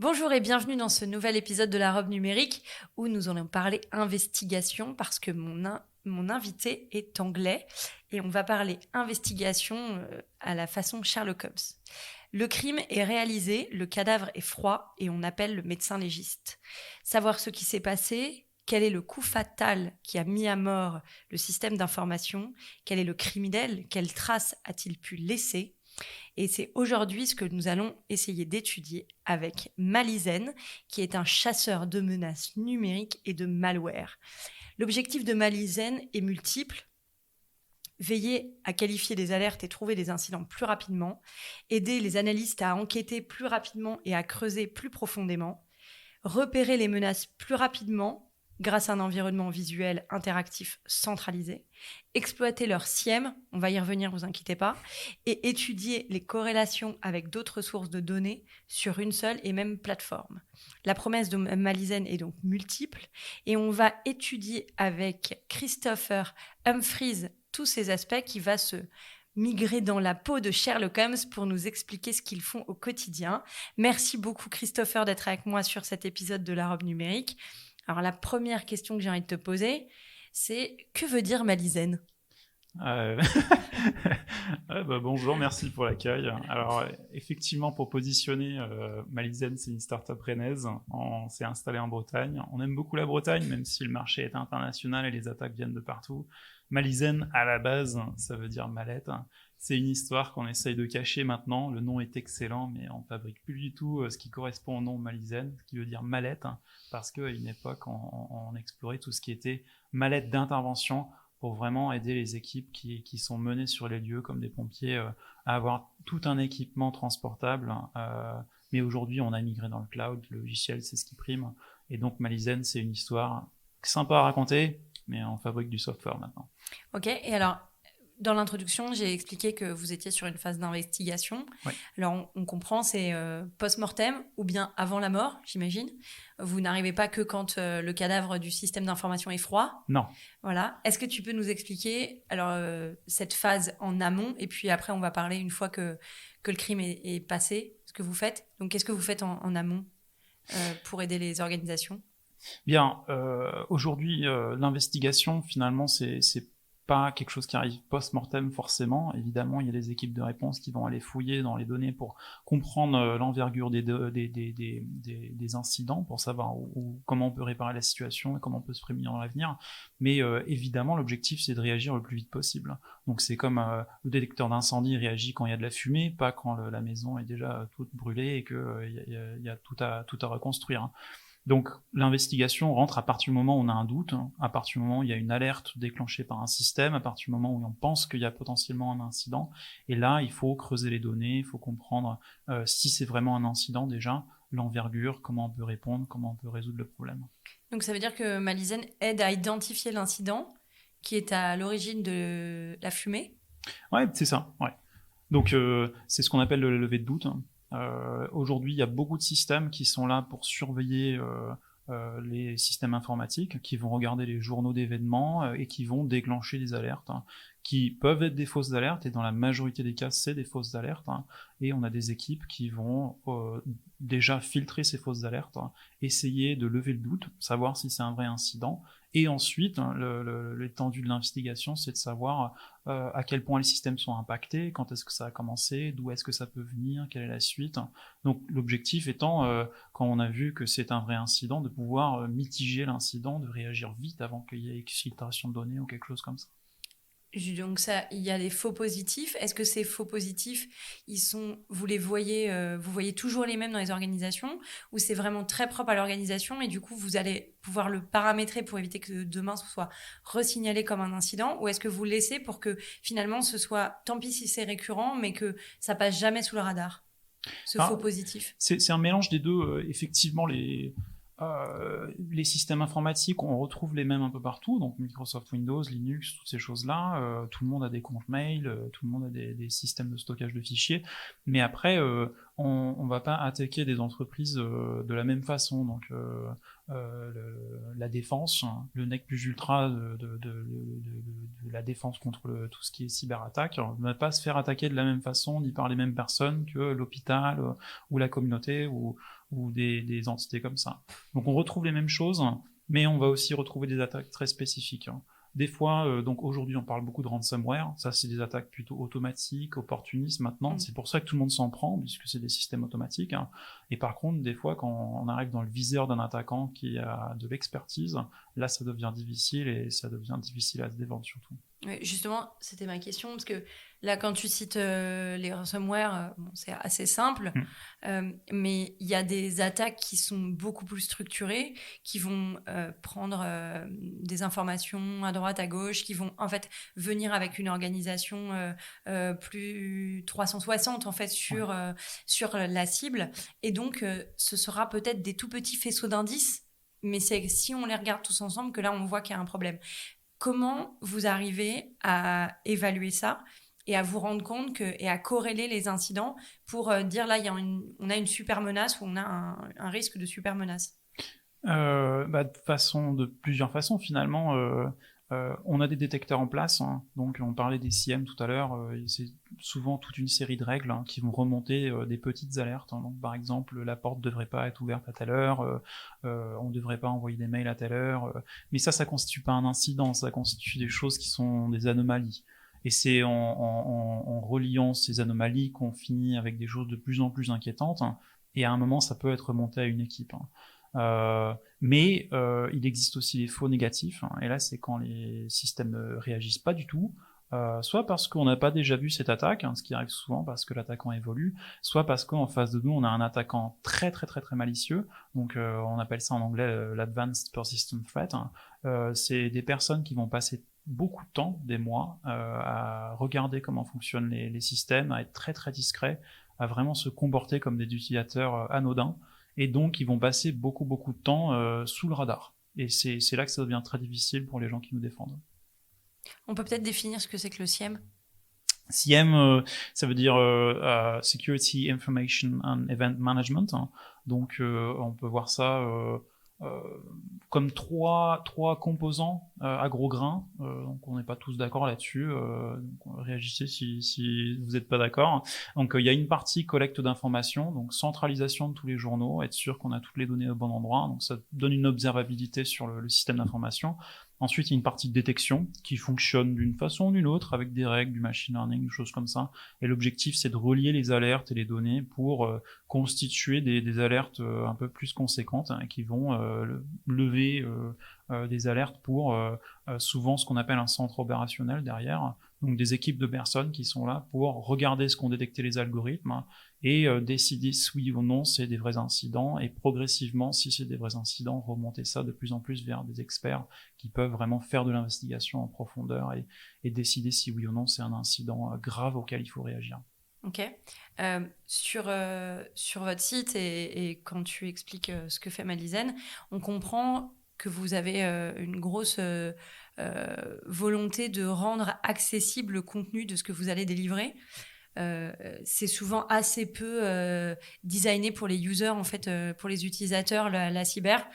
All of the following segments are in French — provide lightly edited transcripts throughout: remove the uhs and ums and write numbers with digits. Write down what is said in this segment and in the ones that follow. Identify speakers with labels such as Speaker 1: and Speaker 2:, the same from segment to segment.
Speaker 1: Bonjour et bienvenue dans ce nouvel épisode de la robe numérique où nous allons parler investigation parce que mon invité est anglais et on va parler investigation à la façon Sherlock Holmes. Le crime est réalisé, le cadavre est froid et on appelle le médecin légiste. Savoir ce qui s'est passé, quel est le coup fatal qui a mis à mort le système d'information, quel est le criminel, quelles traces a-t-il pu laisser ? Et c'est aujourd'hui ce que nous allons essayer d'étudier avec Malizen, qui est un chasseur de menaces numériques et de malware. L'objectif de Malizen est multiple. Veiller à qualifier des alertes et trouver des incidents plus rapidement, aider les analystes à enquêter plus rapidement et à creuser plus profondément, repérer les menaces plus rapidement grâce à un environnement visuel interactif centralisé, exploiter leur SIEM, on va y revenir, vous inquiétez pas, et étudier les corrélations avec d'autres sources de données sur une seule et même plateforme. La promesse de Malizen est donc multiple et on va étudier avec Christopher Humphries tous ces aspects qui va se migrer dans la peau de Sherlock Holmes pour nous expliquer ce qu'ils font au quotidien. Merci beaucoup Christopher d'être avec moi sur cet épisode de la robe numérique. Alors la première question que j'ai envie de te poser, c'est que veut dire Malizen ?
Speaker 2: Ouais, bonjour, merci pour l'accueil. Alors, effectivement, pour positionner, Malizen, c'est une start-up rennaise. On s'est installé en Bretagne. On aime beaucoup la Bretagne, même si le marché est international et les attaques viennent de partout. Malizen, à la base, ça veut dire mallette. C'est une histoire qu'on essaye de cacher maintenant. Le nom est excellent, mais on fabrique plus du tout ce qui correspond au nom Malizen, ce qui veut dire mallette, parce qu'à une époque, on explorait tout ce qui était mallette d'intervention pour vraiment aider les équipes qui sont menées sur les lieux, comme des pompiers, à avoir tout un équipement transportable. Mais aujourd'hui, on a migré dans le cloud, le logiciel, c'est ce qui prime. Et donc, Malizen, c'est une histoire sympa à raconter, mais on fabrique du software maintenant.
Speaker 1: Ok, et alors, dans l'introduction, j'ai expliqué que vous étiez sur une phase d'investigation.
Speaker 2: Oui.
Speaker 1: Alors, on comprend, c'est post-mortem ou bien avant la mort, j'imagine. Vous n'arrivez pas que quand le cadavre du système d'information est froid.
Speaker 2: Non.
Speaker 1: Voilà. Est-ce que tu peux nous expliquer alors cette phase en amont et puis après, on va parler une fois que le crime est passé, ce que vous faites. Donc, qu'est-ce que vous faites en amont pour aider les organisations ?
Speaker 2: Bien, aujourd'hui, l'investigation, finalement, c'est pas quelque chose qui arrive post-mortem forcément. Évidemment, il y a des équipes de réponse qui vont aller fouiller dans les données pour comprendre l'envergure des incidents, pour savoir comment on peut réparer la situation et comment on peut se prémunir dans l'avenir. Mais évidemment, l'objectif, c'est de réagir le plus vite possible. Donc c'est comme le détecteur d'incendie réagit quand il y a de la fumée, pas quand la maison est déjà toute brûlée et qu'il y a tout à reconstruire. Donc l'investigation rentre à partir du moment où on a un doute, à partir du moment où il y a une alerte déclenchée par un système, à partir du moment où on pense qu'il y a potentiellement un incident. Et là, il faut creuser les données, il faut comprendre si c'est vraiment un incident déjà, l'envergure, comment on peut répondre, comment on peut résoudre le problème.
Speaker 1: Donc ça veut dire que Malizen aide à identifier l'incident qui est à l'origine de la fumée ?
Speaker 2: Ouais, c'est ça, ouais. Donc c'est ce qu'on appelle le lever de doute. Aujourd'hui, il y a beaucoup de systèmes qui sont là pour surveiller les systèmes informatiques, qui vont regarder les journaux d'événements et qui vont déclencher des alertes, qui peuvent être des fausses alertes, et dans la majorité des cas, c'est des fausses alertes. Et on a des équipes qui vont déjà filtrer ces fausses alertes, essayer de lever le doute, savoir si c'est un vrai incident. Et ensuite, l'étendue de l'investigation, c'est de savoir à quel point les systèmes sont impactés, quand est-ce que ça a commencé, d'où est-ce que ça peut venir, quelle est la suite. Donc l'objectif étant, quand on a vu que c'est un vrai incident, de pouvoir mitiger l'incident, de réagir vite avant qu'il y ait exfiltration de données ou quelque chose comme ça.
Speaker 1: Donc ça, il y a les faux positifs. Est-ce que ces faux positifs, vous les voyez, vous voyez toujours les mêmes dans les organisations, ou c'est vraiment très propre à l'organisation et du coup vous allez pouvoir le paramétrer pour éviter que demain ce soit resignalé comme un incident, ou est-ce que vous laissez pour que finalement ce soit, tant pis si c'est récurrent, mais que ça passe jamais sous le radar, faux positif ?
Speaker 2: C'est un mélange des deux. Effectivement, les systèmes informatiques, on retrouve les mêmes un peu partout, donc Microsoft Windows, Linux, toutes ces choses-là. Tout le monde a des comptes mail, tout le monde a des systèmes de stockage de fichiers. Mais après, on va pas attaquer des entreprises de la même façon. Donc la défense, le nec plus ultra de la défense contre tout ce qui est cyberattaque, on ne va pas se faire attaquer de la même façon ni par les mêmes personnes que l'hôpital ou la communauté ou des entités comme ça. Donc on retrouve les mêmes choses, mais on va aussi retrouver des attaques très spécifiques. Des fois, donc aujourd'hui on parle beaucoup de ransomware, ça c'est des attaques plutôt automatiques, opportunistes maintenant, c'est pour ça que tout le monde s'en prend, puisque c'est des systèmes automatiques. Et par contre, des fois quand on arrive dans le viseur d'un attaquant qui a de l'expertise, là ça devient difficile et ça devient difficile à se défendre surtout.
Speaker 1: Oui, justement, c'était ma question, parce que là, quand tu cites les ransomware, bon, c'est assez simple, mais il y a des attaques qui sont beaucoup plus structurées, qui vont prendre des informations à droite, à gauche, qui vont en fait venir avec une organisation plus 360 en fait sur la cible, et donc ce sera peut-être des tout petits faisceaux d'indices, mais c'est si on les regarde tous ensemble que là on voit qu'il y a un problème. Comment vous arrivez à évaluer ça et à vous rendre compte et à corréler les incidents pour dire là, on a une super menace ou on a un risque de super menace?
Speaker 2: De plusieurs façons finalement. On a des détecteurs en place, donc on parlait des CIEM tout à l'heure, c'est souvent toute une série de règles qui vont remonter des petites alertes. Donc par exemple, la porte ne devrait pas être ouverte à telle heure, on ne devrait pas envoyer des mails à telle heure, mais ça constitue pas un incident, ça constitue des choses qui sont des anomalies. Et c'est en reliant ces anomalies qu'on finit avec des choses de plus en plus inquiétantes, et à un moment ça peut être remonté à une équipe. Mais il existe aussi les faux négatifs, et là c'est quand les systèmes ne réagissent pas du tout, soit parce qu'on n'a pas déjà vu cette attaque, ce qui arrive souvent parce que l'attaquant évolue, soit parce qu'en face de nous on a un attaquant très très très très malicieux, donc on appelle ça en anglais l'Advanced Persistent Threat. C'est des personnes qui vont passer beaucoup de temps, des mois, à regarder comment fonctionnent les systèmes, à être très très discrets, à vraiment se comporter comme des utilisateurs anodins. Et donc, ils vont passer beaucoup, beaucoup de temps sous le radar. Et c'est là que ça devient très difficile pour les gens qui nous défendent.
Speaker 1: On peut peut-être définir ce que c'est que le CIEM ?
Speaker 2: CIEM, ça veut dire Security Information and Event Management. Donc, on peut voir ça comme trois composants à gros grains. Donc, on n'est pas tous d'accord là-dessus. Réagissez si vous n'êtes pas d'accord. Donc, il y a une partie collecte d'informations, donc centralisation de tous les journaux, être sûr qu'on a toutes les données au bon endroit. Donc, ça donne une observabilité sur le système d'information. Ensuite, il y a une partie de détection qui fonctionne d'une façon ou d'une autre avec des règles, du machine learning, des choses comme ça. Et l'objectif, c'est de relier les alertes et les données pour constituer des alertes un peu plus conséquentes qui vont lever des alertes pour souvent ce qu'on appelle un centre opérationnel derrière. Donc des équipes de personnes qui sont là pour regarder ce qu'ont détecté les algorithmes et décider si oui ou non c'est des vrais incidents, et progressivement, si c'est des vrais incidents, remonter ça de plus en plus vers des experts qui peuvent vraiment faire de l'investigation en profondeur et décider si oui ou non c'est un incident grave auquel il faut réagir.
Speaker 1: Ok. Sur votre site et quand tu expliques ce que fait Malizen, on comprend que vous avez une grosse volonté de rendre accessible le contenu de ce que vous allez délivrer. C'est souvent assez peu designé pour les users, en fait, pour les utilisateurs, la cyber.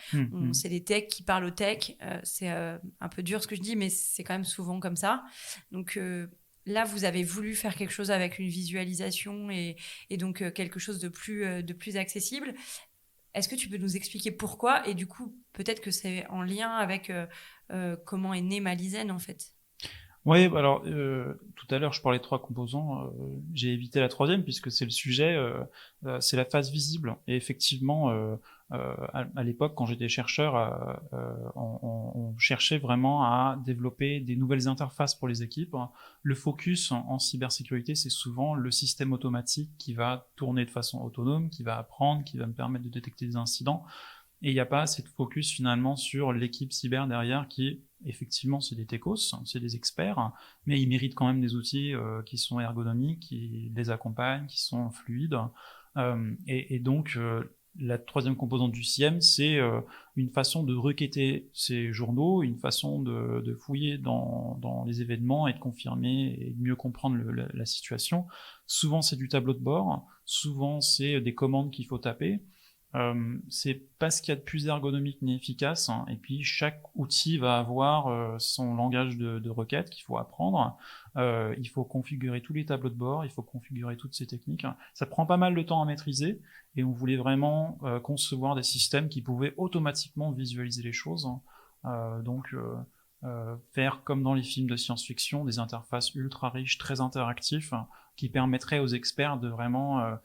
Speaker 1: C'est les techs qui parlent aux techs. C'est un peu dur ce que je dis, mais c'est quand même souvent comme ça. Donc là, vous avez voulu faire quelque chose avec une visualisation et donc quelque chose de plus accessible. Est-ce que tu peux nous expliquer pourquoi? Et du coup, peut-être que c'est en lien avec comment est né Malizen, en fait.
Speaker 2: Oui, alors tout à l'heure je parlais de 3 composants, j'ai évité la troisième puisque c'est le sujet, c'est la face visible. Et effectivement, à l'époque quand j'étais chercheur, on cherchait vraiment à développer des nouvelles interfaces pour les équipes. Le focus en cybersécurité, c'est souvent le système automatique qui va tourner de façon autonome, qui va apprendre, qui va me permettre de détecter des incidents. Et il n'y a pas assez de focus finalement sur l'équipe cyber derrière qui, effectivement, c'est des techos, c'est des experts, mais ils méritent quand même des outils qui sont ergonomiques, qui les accompagnent, qui sont fluides. Et donc, La troisième composante du SIEM, c'est une façon de requêter ces journaux, une façon de fouiller dans les événements et de confirmer et de mieux comprendre la situation. Souvent, c'est du tableau de bord. Souvent, c'est des commandes qu'il faut taper. C'est pas ce qu'il y a de plus ergonomique ni efficace, hein. Et puis chaque outil va avoir son langage de requête qu'il faut apprendre. Il faut configurer tous les tableaux de bord, il faut configurer toutes ces techniques. Ça prend pas mal de temps à maîtriser, et on voulait vraiment concevoir des systèmes qui pouvaient automatiquement visualiser les choses, hein. Faire comme dans les films de science-fiction, des interfaces ultra riches, très interactifs, hein, qui permettraient aux experts de vraiment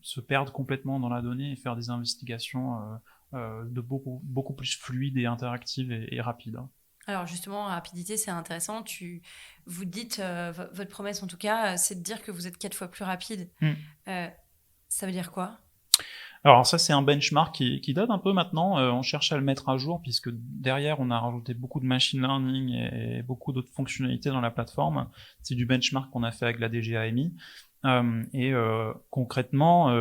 Speaker 2: se perdre complètement dans la donnée et faire des investigations de beaucoup plus fluides et interactives et rapides.
Speaker 1: Alors justement, rapidité, c'est intéressant. Vous dites, votre promesse en tout cas, c'est de dire que vous êtes 4 fois plus rapide. Ça veut dire quoi ?
Speaker 2: Alors ça, c'est un benchmark qui date un peu maintenant. On cherche à le mettre à jour puisque derrière, on a rajouté beaucoup de machine learning et beaucoup d'autres fonctionnalités dans la plateforme. C'est du benchmark qu'on a fait avec la DGAMI. Concrètement,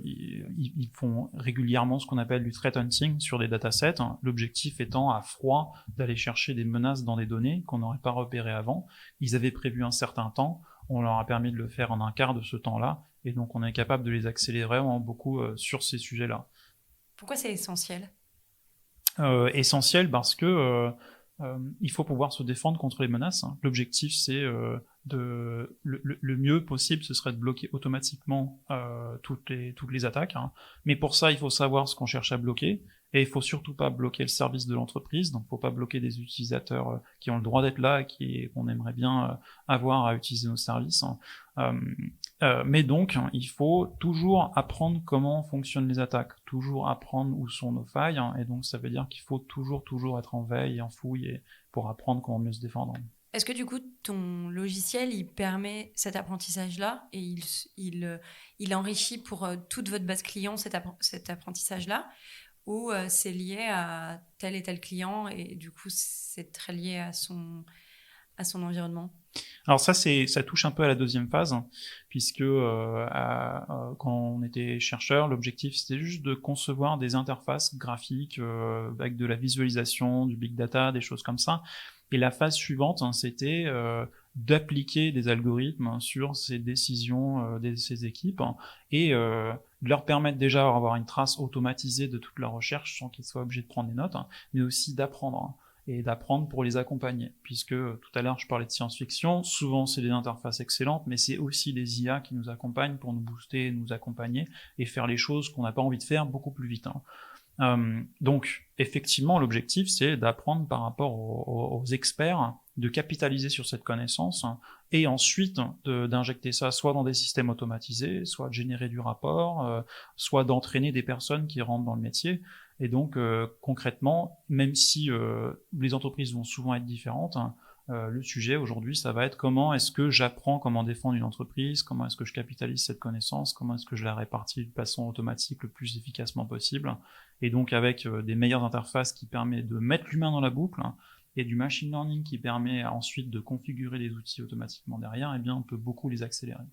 Speaker 2: ils font régulièrement ce qu'on appelle du threat hunting sur des datasets, hein. L'objectif étant à froid d'aller chercher des menaces dans des données qu'on n'aurait pas repérées avant. Ils avaient prévu un certain temps, on leur a permis de le faire en un quart de ce temps-là, et donc on est capable de les accélérer vraiment beaucoup sur ces sujets-là.
Speaker 1: Pourquoi c'est essentiel ?
Speaker 2: Essentiel parce que il faut pouvoir se défendre contre les menaces, hein. L'objectif, c'est le mieux possible, ce serait de bloquer automatiquement toutes les attaques, hein. Mais pour ça, il faut savoir ce qu'on cherche à bloquer, et il faut surtout pas bloquer le service de l'entreprise. Donc, faut pas bloquer des utilisateurs qui ont le droit d'être là et qu'on aimerait bien avoir à utiliser nos services, hein. Mais donc, il faut toujours apprendre comment fonctionnent les attaques, toujours apprendre où sont nos failles, hein. Et donc, ça veut dire qu'il faut toujours être en veille et en fouille pour apprendre comment mieux se défendre.
Speaker 1: Est-ce que du coup, ton logiciel, il permet cet apprentissage-là et il enrichit pour toute votre base client cet apprentissage-là, ou c'est lié à tel et tel client et du coup, c'est très lié à son environnement ?
Speaker 2: Alors ça touche un peu à la deuxième phase, puisque quand on était chercheur, l'objectif c'était juste de concevoir des interfaces graphiques avec de la visualisation, du big data, des choses comme ça. Et la phase suivante, c'était d'appliquer des algorithmes sur ces décisions de ces équipes, et de leur permettre déjà d'avoir une trace automatisée de toute leur recherche sans qu'ils soient obligés de prendre des notes, mais aussi d'apprendre. Et d'apprendre pour les accompagner, puisque tout à l'heure je parlais de science-fiction, souvent c'est des interfaces excellentes, mais c'est aussi des IA qui nous accompagnent pour nous booster, nous accompagner et faire les choses qu'on n'a pas envie de faire beaucoup plus vite, hein. Donc effectivement l'objectif c'est d'apprendre par rapport aux experts, de capitaliser sur cette connaissance, hein, et ensuite d'injecter ça soit dans des systèmes automatisés, soit de générer du rapport, soit d'entraîner des personnes qui rentrent dans le métier. Et donc concrètement, même si les entreprises vont souvent être différentes, hein, le sujet aujourd'hui, ça va être comment est-ce que j'apprends comment défendre une entreprise, comment est-ce que je capitalise cette connaissance, comment est-ce que je la répartis de façon automatique le plus efficacement possible, et donc avec des meilleures interfaces qui permettent de mettre l'humain dans la boucle, hein, et du machine learning qui permet ensuite de configurer les outils automatiquement derrière, eh bien on peut beaucoup les accélérer.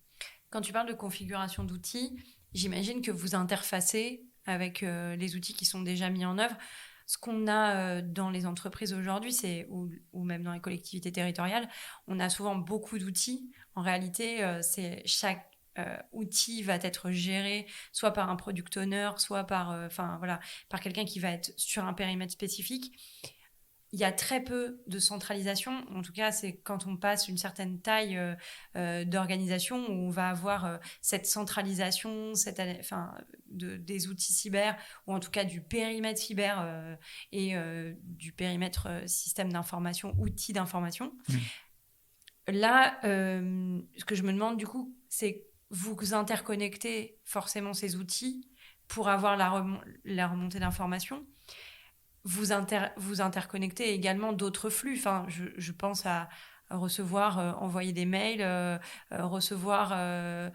Speaker 1: Quand tu parles de configuration d'outils, j'imagine que vous interfacez avec les outils qui sont déjà mis en œuvre. Ce qu'on a dans les entreprises aujourd'hui, ou même dans les collectivités territoriales, on a souvent beaucoup d'outils. En réalité, chaque outil va être géré soit par un product owner, soit par quelqu'un qui va être sur un périmètre spécifique. Il y a très peu de centralisation. En tout cas, c'est quand on passe une certaine taille d'organisation où on va avoir cette centralisation des outils cyber, ou en tout cas du périmètre cyber et du périmètre système d'information, outils d'information. Là, ce que je me demande du coup, c'est vous interconnectez forcément ces outils pour avoir la remontée d'informations. Vous interconnectez également d'autres flux. Enfin, je pense à recevoir, envoyer des mails, enregistrer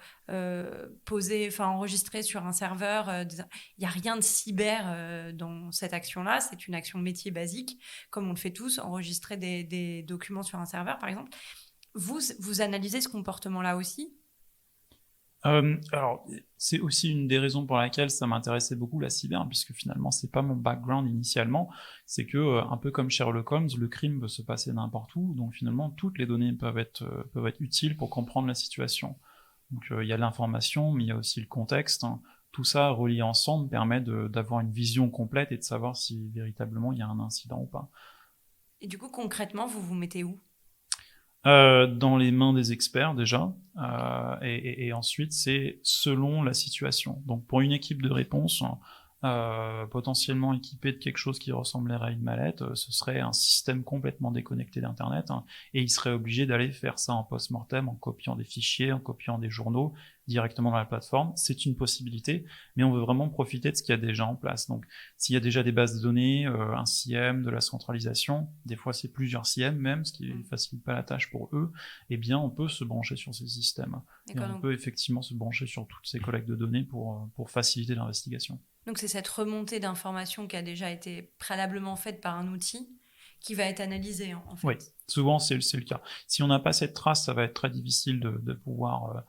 Speaker 1: sur un serveur. Il n'y a rien de cyber dans cette action-là. C'est une action métier basique, comme on le fait tous, enregistrer des documents sur un serveur, par exemple. Vous analysez ce comportement-là aussi ?
Speaker 2: Alors, c'est aussi une des raisons pour laquelle ça m'intéressait beaucoup la cyber, puisque finalement, c'est pas mon background initialement. C'est que, un peu comme Sherlock Holmes, le crime peut se passer n'importe où, donc finalement, toutes les données peuvent être utiles pour comprendre la situation. Donc, il y a l'information, mais il y a aussi le contexte, hein. Tout ça relié ensemble permet d'avoir une vision complète et de savoir si véritablement il y a un incident ou pas.
Speaker 1: Et du coup, concrètement, vous vous mettez où?
Speaker 2: Dans les mains des experts déjà, et ensuite c'est selon la situation. Donc pour une équipe de réponse, potentiellement équipée de quelque chose qui ressemblerait à une mallette, ce serait un système complètement déconnecté d'Internet, hein, et ils seraient obligés d'aller faire ça en post-mortem, en copiant des fichiers, en copiant des journaux directement dans la plateforme. C'est une possibilité, mais on veut vraiment profiter de ce qu'il y a déjà en place. Donc s'il y a déjà des bases de données, un CIEM, de la centralisation, des fois c'est plusieurs CIEM même, ce qui ne facilite pas la tâche pour eux, eh bien on peut se brancher sur ces systèmes. Et on peut effectivement se brancher sur toutes ces collectes de données pour faciliter l'investigation.
Speaker 1: Donc c'est cette remontée d'informations qui a déjà été préalablement faite par un outil qui va être analysée en fait.
Speaker 2: Oui, souvent c'est le cas. Si on n'a pas cette trace, ça va être très difficile de pouvoir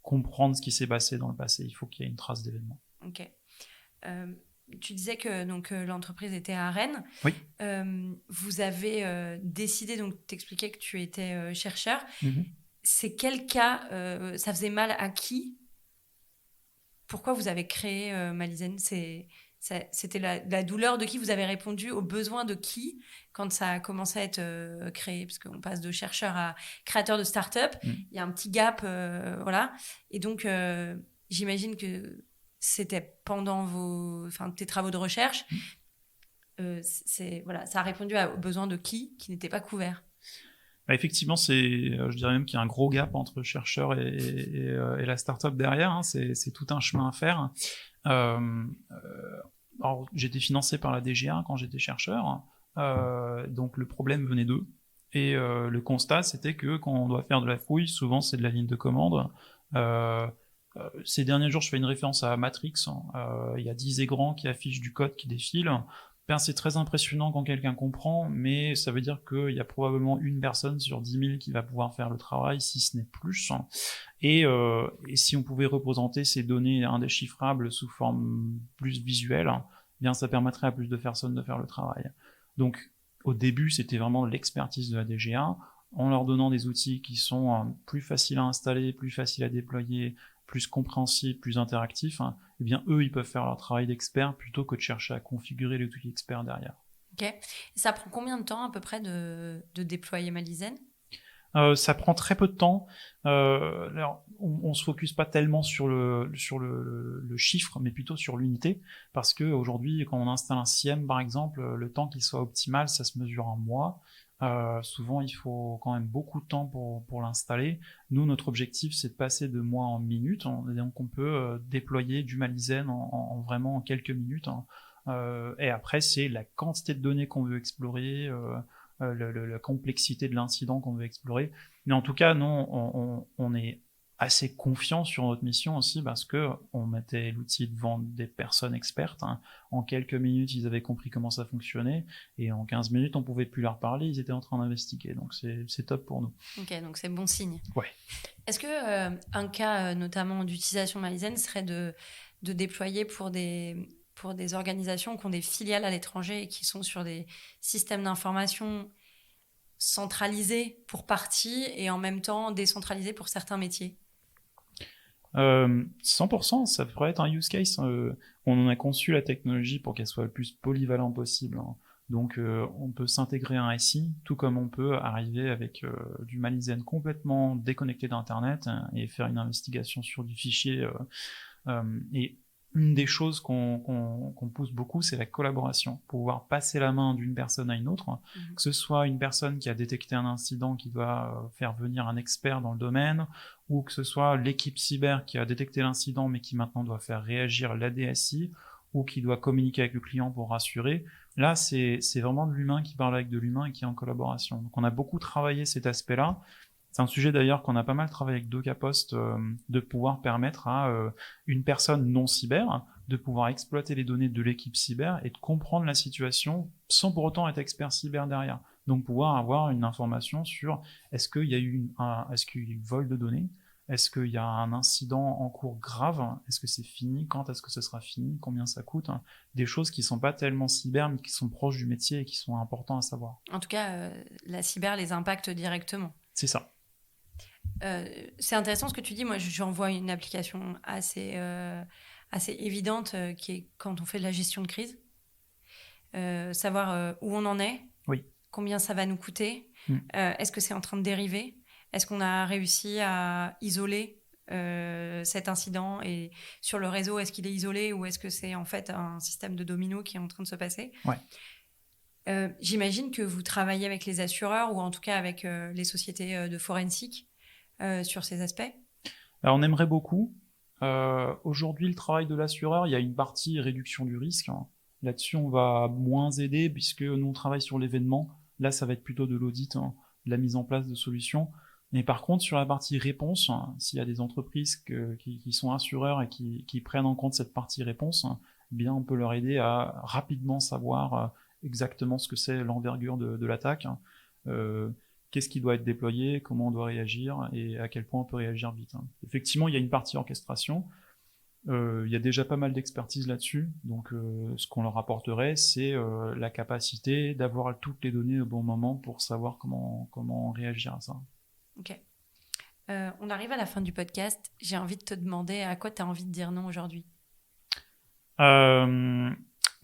Speaker 2: comprendre ce qui s'est passé dans le passé. Il faut qu'il y ait une trace d'événements.
Speaker 1: Ok. Tu disais que donc l'entreprise était à Rennes.
Speaker 2: Oui.
Speaker 1: Vous avez décidé, donc t'expliquais que tu étais chercheur.
Speaker 2: Mm-hmm.
Speaker 1: C'est quel cas ça faisait mal à qui? Pourquoi vous avez créé Malizen? C'était la douleur de qui? Vous avez répondu aux besoins de qui quand ça a commencé à être créé? Parce qu'on passe de chercheur à créateur de start-up. Il y a un petit gap, voilà. Et donc, j'imagine que c'était pendant tes travaux de recherche. Voilà, ça a répondu aux besoins de qui n'était pas couvert.
Speaker 2: Effectivement, je dirais même qu'il y a un gros gap entre chercheur et la start-up derrière, hein. C'est tout un chemin à faire. Alors, j'étais financé par la DGA quand j'étais chercheur, donc le problème venait d'eux. Et le constat, c'était que quand on doit faire de la fouille, souvent c'est de la ligne de commande. Ces derniers jours, je fais une référence à Matrix. Il y a 10 écrans qui affichent du code qui défile. C'est très impressionnant quand quelqu'un comprend, mais ça veut dire qu'il y a probablement une personne sur 10 000 qui va pouvoir faire le travail, si ce n'est plus. Et si on pouvait représenter ces données indéchiffrables sous forme plus visuelle, eh bien ça permettrait à plus de personnes de faire le travail. Donc au début, c'était vraiment l'expertise de la DGA, en leur donnant des outils qui sont plus faciles à installer, plus faciles à déployer, plus compréhensibles, plus interactifs, hein, eh bien eux, ils peuvent faire leur travail d'expert plutôt que de chercher à configurer les outils experts derrière.
Speaker 1: Ok. Et ça prend combien de temps à peu près de déployer Malizen?
Speaker 2: Ça prend très peu de temps. Alors, on se focus pas tellement sur le chiffre, mais plutôt sur l'unité, parce que aujourd'hui, quand on installe un CIEM, par exemple, le temps qu'il soit optimal, ça se mesure en mois. Souvent, il faut quand même beaucoup de temps pour l'installer. Nous, notre objectif, c'est de passer de mois en minutes. Donc, on peut déployer du Malizen vraiment en quelques minutes, hein. Et après, c'est la quantité de données qu'on veut explorer, la complexité de l'incident qu'on veut explorer. Mais en tout cas, non, on est assez confiant sur notre mission aussi parce que on mettait l'outil devant des personnes expertes, hein. En quelques minutes, ils avaient compris comment ça fonctionnait et en 15 minutes, on pouvait plus leur parler, ils étaient en train d'investiguer. Donc c'est top pour nous.
Speaker 1: Ok, donc c'est bon signe.
Speaker 2: Ouais.
Speaker 1: Est-ce que un cas notamment d'utilisation Malizen serait de déployer pour des organisations qui ont des filiales à l'étranger et qui sont sur des systèmes d'information centralisés pour partie et en même temps décentralisés pour certains métiers?
Speaker 2: 100%, ça pourrait être un use case. On en a conçu la technologie pour qu'elle soit le plus polyvalent possible, hein. Donc on peut s'intégrer à un SI, tout comme on peut arriver avec du Malizen complètement déconnecté d'Internet, hein, et faire une investigation sur du fichier. Et une des choses qu'on pousse beaucoup, c'est la collaboration. Pouvoir passer la main d'une personne à une autre, que ce soit une personne qui a détecté un incident qui doit faire venir un expert dans le domaine, ou que ce soit l'équipe cyber qui a détecté l'incident mais qui maintenant doit faire réagir l'ADSI, ou qui doit communiquer avec le client pour rassurer. Là, c'est vraiment de l'humain qui parle avec de l'humain et qui est en collaboration. Donc on a beaucoup travaillé cet aspect-là. C'est un sujet d'ailleurs qu'on a pas mal travaillé avec DocaPost, de pouvoir permettre à une personne non cyber de pouvoir exploiter les données de l'équipe cyber et de comprendre la situation sans pour autant être expert cyber derrière. Donc pouvoir avoir une information sur est-ce qu'il y a eu vol de données, Est-ce qu'il y a un incident en cours grave? Est-ce que c'est fini? Quand est-ce que ce sera fini? Combien ça coûte? Des choses qui sont pas tellement cyber, mais qui sont proches du métier et qui sont importantes à savoir.
Speaker 1: En tout cas, la cyber les impacte directement.
Speaker 2: C'est ça.
Speaker 1: C'est intéressant ce que tu dis. Moi, j'en vois une application assez évidente qui est quand on fait de la gestion de crise. Savoir où on en est,
Speaker 2: Oui.
Speaker 1: combien ça va nous coûter, est-ce que c'est en train de dériver, est-ce qu'on a réussi à isoler cet incident et sur le réseau, est-ce qu'il est isolé ou est-ce que c'est en fait un système de domino qui est en train de se passer. J'imagine que vous travaillez avec les assureurs ou en tout cas avec les sociétés de forensique sur ces aspects.
Speaker 2: Alors, on aimerait beaucoup. Aujourd'hui, le travail de l'assureur, il y a une partie réduction du risque. Là-dessus, on va moins aider puisque nous, on travaille sur l'événement. Là, ça va être plutôt de l'audit, de la mise en place de solutions. Mais par contre, sur la partie réponse, s'il y a des entreprises qui sont assureurs et qui prennent en compte cette partie réponse, bien, on peut leur aider à rapidement savoir exactement ce que c'est l'envergure de l'attaque, qu'est-ce qui doit être déployé, comment on doit réagir et à quel point on peut réagir vite. Effectivement, il y a une partie orchestration. Il y a déjà pas mal d'expertise là-dessus, donc ce qu'on leur apporterait, c'est la capacité d'avoir toutes les données au bon moment pour savoir comment réagir à ça.
Speaker 1: Ok. On arrive à la fin du podcast. J'ai envie de te demander à quoi tu as envie de dire non aujourd'hui.
Speaker 2: Moi,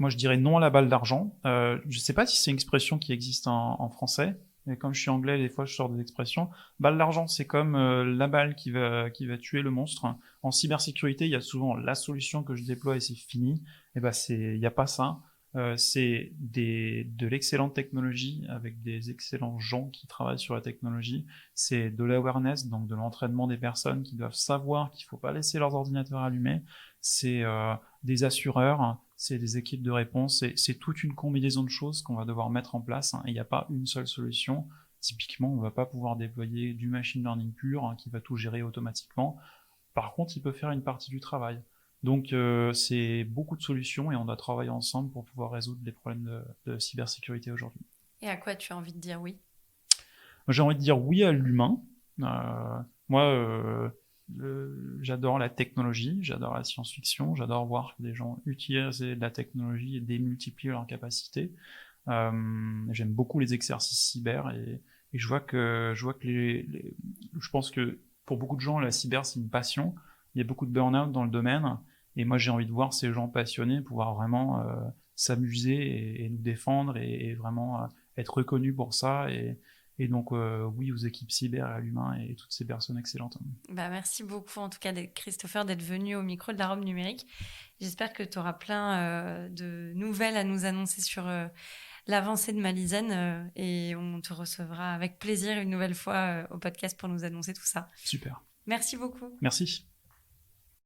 Speaker 2: je dirais non à la balle d'argent. Je sais pas si c'est une expression qui existe en français, mais comme je suis anglais, des fois, je sors des expressions. Balle d'argent, c'est comme la balle qui va tuer le monstre. En cybersécurité, il y a souvent la solution que je déploie et c'est fini. Et ben, il n'y a pas ça. C'est de l'excellente technologie avec des excellents gens qui travaillent sur la technologie. C'est de l'awareness, donc de l'entraînement des personnes qui doivent savoir qu'il faut pas laisser leurs ordinateurs allumés. C'est des assureurs, c'est des équipes de réponse, c'est toute une combinaison de choses qu'on va devoir mettre en place. Il n'y a pas une seule solution. Typiquement, on ne va pas pouvoir déployer du machine learning pur qui va tout gérer automatiquement. Par contre, il peut faire une partie du travail. Donc, c'est beaucoup de solutions et on doit travailler ensemble pour pouvoir résoudre les problèmes de cybersécurité aujourd'hui.
Speaker 1: Et à quoi tu as envie de dire oui?
Speaker 2: J'ai envie de dire oui à l'humain. Moi, j'adore la technologie, j'adore la science-fiction, j'adore voir que des gens utiliser de la technologie et démultiplier leurs capacités. J'aime beaucoup les exercices cyber et je vois que je pense que pour beaucoup de gens, la cyber, c'est une passion. Il y a beaucoup de burn-out dans le domaine. Et moi, j'ai envie de voir ces gens passionnés pouvoir vraiment s'amuser et nous défendre et vraiment être reconnus pour ça. Et donc, oui, aux équipes cyber, à l'humain et toutes ces personnes excellentes.
Speaker 1: Bah, merci beaucoup, en tout cas, Christopher, d'être venu au micro de la Robe numérique. J'espère que tu auras plein de nouvelles à nous annoncer sur l'avancée de Malizen et on te recevra avec plaisir une nouvelle fois au podcast pour nous annoncer tout ça.
Speaker 2: Super.
Speaker 1: Merci beaucoup.
Speaker 2: Merci.